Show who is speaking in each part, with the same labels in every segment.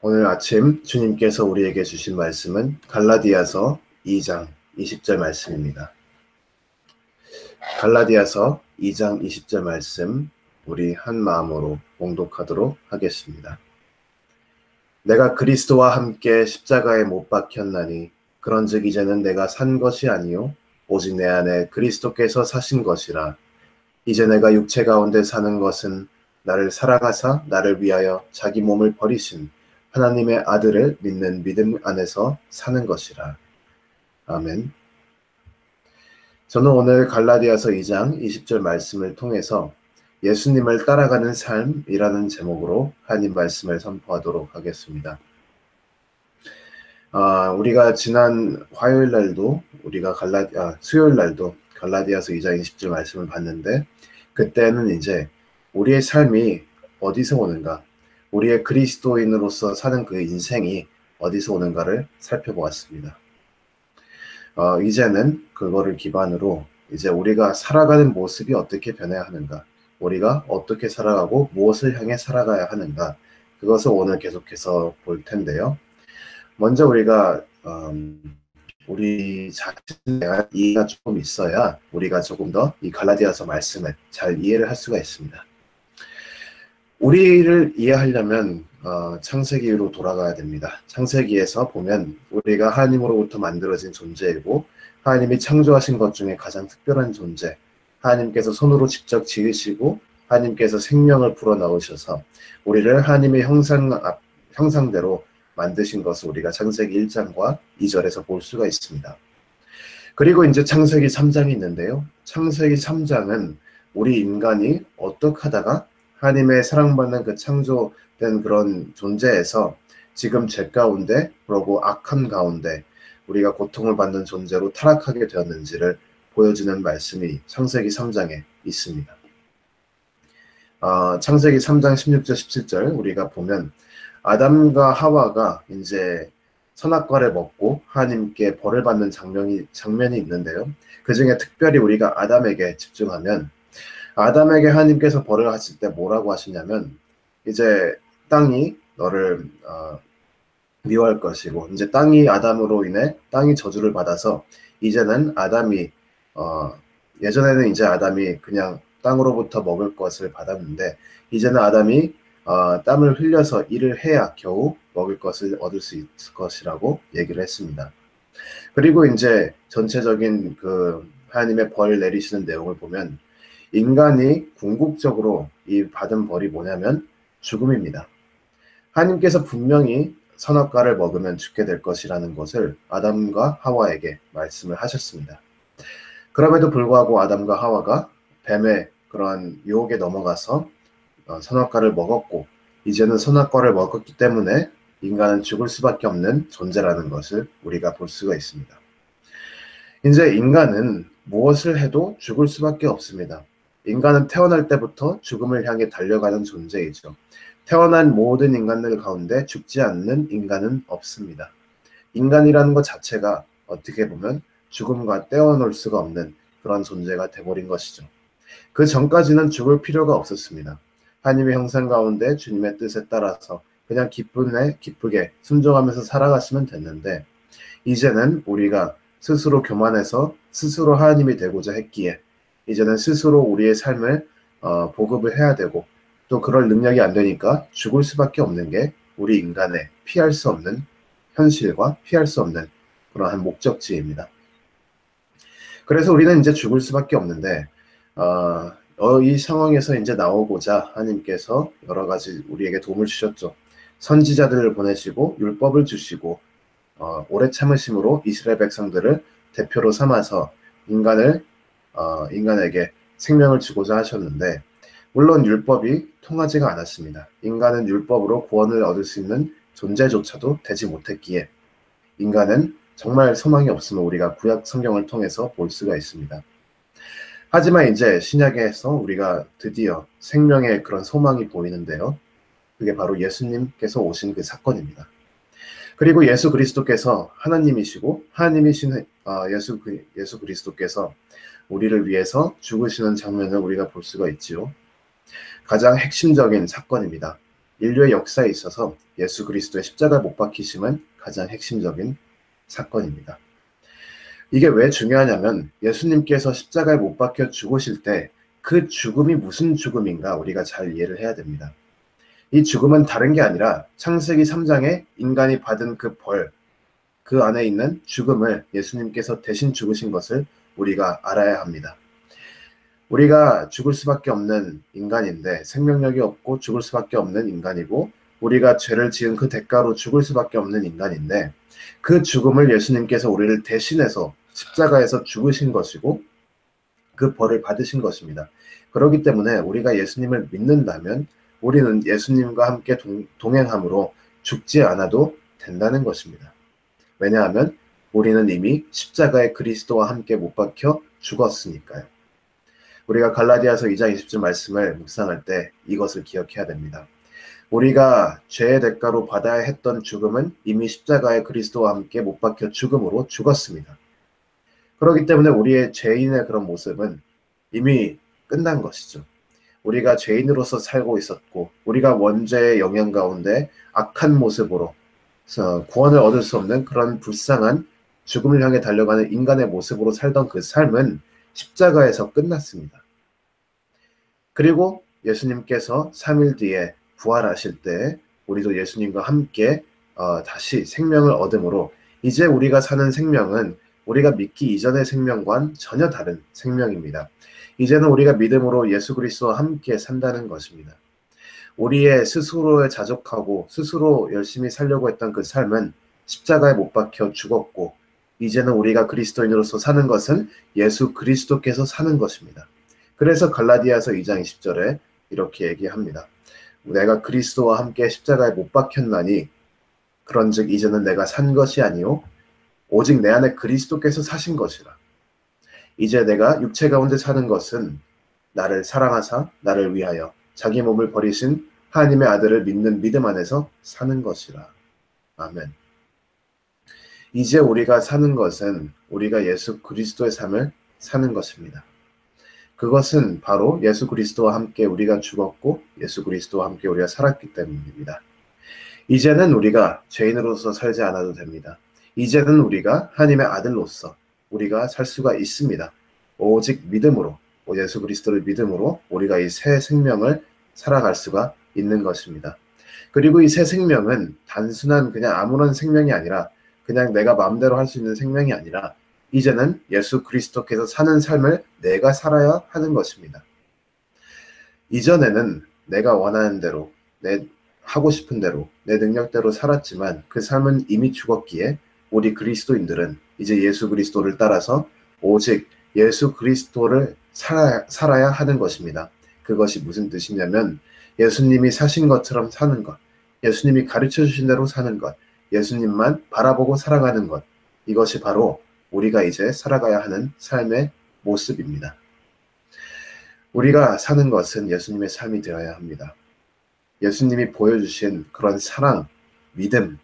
Speaker 1: 오늘 아침 주님께서 우리에게 주신 말씀은 갈라디아서 2장 20절 말씀입니다. 갈라디아서 2장 20절 말씀 우리 한 마음으로 봉독하도록 하겠습니다. 내가 그리스도와 함께 십자가에 못 박혔나니 그런즉 이제는 내가 산 것이 아니요 오직 내 안에 그리스도께서 사신 것이라. 이제 내가 육체 가운데 사는 것은 나를 사랑하사 나를 위하여 자기 몸을 버리신 하나님의 아들을 믿는 믿음 안에서 사는 것이라. 아멘. 저는 오늘 갈라디아서 2장 20절 말씀을 통해서 예수님을 따라가는 삶이라는 제목으로 하나님 말씀을 선포하도록 하겠습니다. 우리가 지난 화요일 날도 수요일 날도 갈라디아서 2장 20절 말씀을 봤는데, 그때는 이제 우리의 삶이 어디서 오는가, 우리의 그리스도인으로서 사는 그 인생이 어디서 오는가를 살펴보았습니다. 이제는 그거를 기반으로 이제 우리가 살아가는 모습이 어떻게 변해야 하는가, 우리가 어떻게 살아가고 무엇을 향해 살아가야 하는가, 그것을 오늘 계속해서 볼 텐데요. 먼저 우리가 우리 자신에 대한 이해가 조금 있어야 우리가 조금 더 이 갈라디아서 말씀을 잘 이해를 할 수가 있습니다. 우리를 이해하려면 창세기로 돌아가야 됩니다. 창세기에서 보면 우리가 하나님으로부터 만들어진 존재이고, 하나님이 창조하신 것 중에 가장 특별한 존재, 하나님께서 손으로 직접 지으시고 하나님께서 생명을 불어넣으셔서 우리를 하나님의 형상대로 만드신 것을 우리가 창세기 1장과 2절에서 볼 수가 있습니다. 그리고 이제 창세기 3장이 있는데요. 창세기 3장은 우리 인간이 어떻게 하다가 하나님의 사랑받는 그 창조된 그런 존재에서 지금 죄 가운데, 그리고 악함 가운데 우리가 고통을 받는 존재로 타락하게 되었는지를 보여주는 말씀이 창세기 3장에 있습니다. 창세기 3장 16절 17절 우리가 보면 아담과 하와가 이제 선악과를 먹고 하나님께 벌을 받는 장면이 있는데요. 그 중에 특별히 우리가 아담에게 집중하면, 아담에게 하나님께서 벌을 하실 때 뭐라고 하시냐면, 이제 땅이 너를 미워할 것이고, 이제 땅이 아담으로 인해 땅이 저주를 받아서 이제는 아담이 예전에는 이제 아담이 그냥 땅으로부터 먹을 것을 받았는데, 이제는 아담이 땀을 흘려서 일을 해야 겨우 먹을 것을 얻을 수 있을 것이라고 얘기를 했습니다. 그리고 이제 전체적인 그 하나님의 벌 내리시는 내용을 보면, 인간이 궁극적으로 이 받은 벌이 뭐냐면 죽음입니다. 하나님께서 분명히 선악과를 먹으면 죽게 될 것이라는 것을 아담과 하와에게 말씀을 하셨습니다. 그럼에도 불구하고 아담과 하와가 뱀의 그런 유혹에 넘어가서 선악과를 먹었고, 이제는 선악과를 먹었기 때문에 인간은 죽을 수밖에 없는 존재라는 것을 우리가 볼 수가 있습니다. 이제 인간은 무엇을 해도 죽을 수밖에 없습니다. 인간은 태어날 때부터 죽음을 향해 달려가는 존재이죠. 태어난 모든 인간들 가운데 죽지 않는 인간은 없습니다. 인간이라는 것 자체가 어떻게 보면 죽음과 떼어놓을 수가 없는 그런 존재가 돼버린 것이죠. 그 전까지는 죽을 필요가 없었습니다. 하나님의 형상 가운데 주님의 뜻에 따라서 그냥 기쁘게 순종하면서 살아갔으면 됐는데, 이제는 우리가 스스로 교만해서 스스로 하나님이 되고자 했기에 이제는 스스로 우리의 삶을 보급을 해야 되고, 또 그럴 능력이 안 되니까 죽을 수밖에 없는 게 우리 인간의 피할 수 없는 현실과 피할 수 없는 그러한 목적지입니다. 그래서 우리는 이제 죽을 수밖에 없는데, 이 상황에서 이제 나오고자 하나님께서 여러 가지 우리에게 도움을 주셨죠. 선지자들을 보내시고 율법을 주시고 오래 참으심으로 이스라엘 백성들을 대표로 삼아서 인간에게 생명을 주고자 하셨는데, 물론 율법이 통하지가 않았습니다. 인간은 율법으로 구원을 얻을 수 있는 존재조차도 되지 못했기에 인간은 정말 소망이 없음을 우리가 구약 성경을 통해서 볼 수가 있습니다. 하지만 이제 신약에서 우리가 드디어 생명의 그런 소망이 보이는데요. 그게 바로 예수님께서 오신 그 사건입니다. 그리고 예수 그리스도께서 하나님이시고 하나님이신 예수 그리스도께서 우리를 위해서 죽으시는 장면을 우리가 볼 수가 있지요. 가장 핵심적인 사건입니다. 인류의 역사에 있어서 예수 그리스도의 십자가에 못 박히심은 가장 핵심적인 사건입니다. 이게 왜 중요하냐면 예수님께서 십자가에 못 박혀 죽으실 때 그 죽음이 무슨 죽음인가 우리가 잘 이해를 해야 됩니다. 이 죽음은 다른 게 아니라 창세기 3장에 인간이 받은 그 벌, 그 안에 있는 죽음을 예수님께서 대신 죽으신 것을 우리가 알아야 합니다. 우리가 죽을 수밖에 없는 인간인데, 생명력이 없고 죽을 수밖에 없는 인간이고, 우리가 죄를 지은 그 대가로 죽을 수밖에 없는 인간인데, 그 죽음을 예수님께서 우리를 대신해서 십자가에서 죽으신 것이고 그 벌을 받으신 것입니다. 그렇기 때문에 우리가 예수님을 믿는다면 우리는 예수님과 함께 동행함으로 죽지 않아도 된다는 것입니다. 왜냐하면 우리는 이미 십자가에 그리스도와 함께 못 박혀 죽었으니까요. 우리가 갈라디아서 2장 20절 말씀을 묵상할 때 이것을 기억해야 됩니다. 우리가 죄의 대가로 받아야 했던 죽음은 이미 십자가에 그리스도와 함께 못 박혀 죽음으로 죽었습니다. 그렇기 때문에 우리의 죄인의 그런 모습은 이미 끝난 것이죠. 우리가 죄인으로서 살고 있었고 우리가 원죄의 영향 가운데 악한 모습으로 구원을 얻을 수 없는 그런 불쌍한 죽음을 향해 달려가는 인간의 모습으로 살던 그 삶은 십자가에서 끝났습니다. 그리고 예수님께서 3일 뒤에 부활하실 때 우리도 예수님과 함께 다시 생명을 얻음으로 이제 우리가 사는 생명은 우리가 믿기 이전의 생명과는 전혀 다른 생명입니다. 이제는 우리가 믿음으로 예수 그리스도와 함께 산다는 것입니다. 우리의 스스로에 자족하고 스스로 열심히 살려고 했던 그 삶은 십자가에 못 박혀 죽었고 이제는 우리가 그리스도인으로서 사는 것은 예수 그리스도께서 사는 것입니다. 그래서 갈라디아서 2장 20절에 이렇게 얘기합니다. 내가 그리스도와 함께 십자가에 못 박혔나니 그런즉 이제는 내가 산 것이 아니요 오직 내 안에 그리스도께서 사신 것이라. 이제 내가 육체 가운데 사는 것은 나를 사랑하사 나를 위하여 자기 몸을 버리신 하나님의 아들을 믿는 믿음 안에서 사는 것이라. 아멘. 이제 우리가 사는 것은 우리가 예수 그리스도의 삶을 사는 것입니다. 그것은 바로 예수 그리스도와 함께 우리가 죽었고 예수 그리스도와 함께 우리가 살았기 때문입니다. 이제는 우리가 죄인으로서 살지 않아도 됩니다. 이제는 우리가 하나님의 아들로서 우리가 살 수가 있습니다. 오직 믿음으로, 예수 그리스도를 믿음으로 우리가 이 새 생명을 살아갈 수가 있는 것입니다. 그리고 이 새 생명은 단순한 그냥 아무런 생명이 아니라 그냥 내가 마음대로 할 수 있는 생명이 아니라 이제는 예수 그리스도께서 사는 삶을 내가 살아야 하는 것입니다. 이전에는 내가 원하는 대로, 내 하고 싶은 대로, 내 능력대로 살았지만 그 삶은 이미 죽었기에 우리 그리스도인들은 이제 예수 그리스도를 따라서 오직 예수 그리스도를 살아야 하는 것입니다. 그것이 무슨 뜻이냐면 예수님이 사신 것처럼 사는 것, 예수님이 가르쳐 주신 대로 사는 것, 예수님만 바라보고 살아가는 것, 이것이 바로 우리가 이제 살아가야 하는 삶의 모습입니다. 우리가 사는 것은 예수님의 삶이 되어야 합니다. 예수님이 보여주신 그런 사랑, 믿음,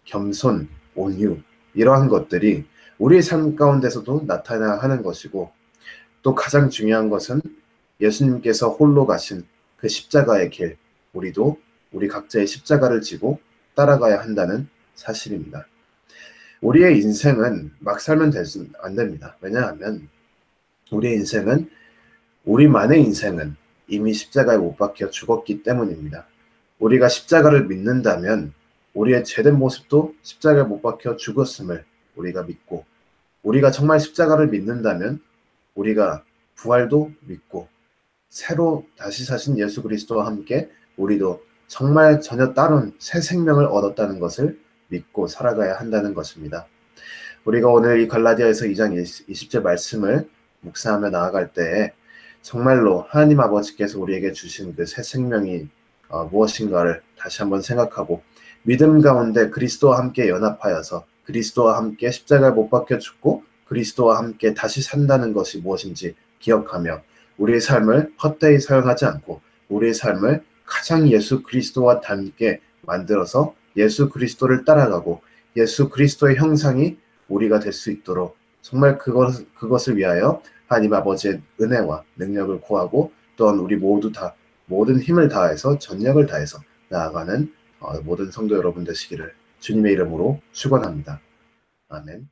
Speaker 1: 겸손, 온유 이러한 것들이 우리의 삶 가운데서도 나타나야 하는 것이고 또 가장 중요한 것은 예수님께서 홀로 가신 그 십자가의 길, 우리도 우리 각자의 십자가를 지고 따라가야 한다는 사실입니다. 우리의 인생은 막 살면 안 됩니다. 왜냐하면 우리만의 인생은 이미 십자가에 못 박혀 죽었기 때문입니다. 우리가 십자가를 믿는다면 우리의 죄된 모습도 십자가에 못 박혀 죽었음을 우리가 믿고 우리가 정말 십자가를 믿는다면 우리가 부활도 믿고 새로 다시 사신 예수 그리스도와 함께 우리도 정말 전혀 다른 새 생명을 얻었다는 것을 믿고 살아가야 한다는 것입니다. 우리가 오늘 이 갈라디아에서 2장 20절 말씀을 묵상하며 나아갈 때에 정말로 하나님 아버지께서 우리에게 주신 그 새 생명이 무엇인가를 다시 한번 생각하고 믿음 가운데 그리스도와 함께 연합하여서 그리스도와 함께 십자가에 못 박혀 죽고 그리스도와 함께 다시 산다는 것이 무엇인지 기억하며 우리의 삶을 헛되이 사용하지 않고 우리의 삶을 가장 예수 그리스도와 닮게 만들어서 예수 그리스도를 따라가고 예수 그리스도의 형상이 우리가 될 수 있도록 정말 그것을 위하여 하나님 아버지의 은혜와 능력을 구하고 또한 우리 모두 다 모든 힘을 다해서 전력을 다해서 나아가는 모든 성도 여러분 되시기를 주님의 이름으로 축원합니다. 아멘.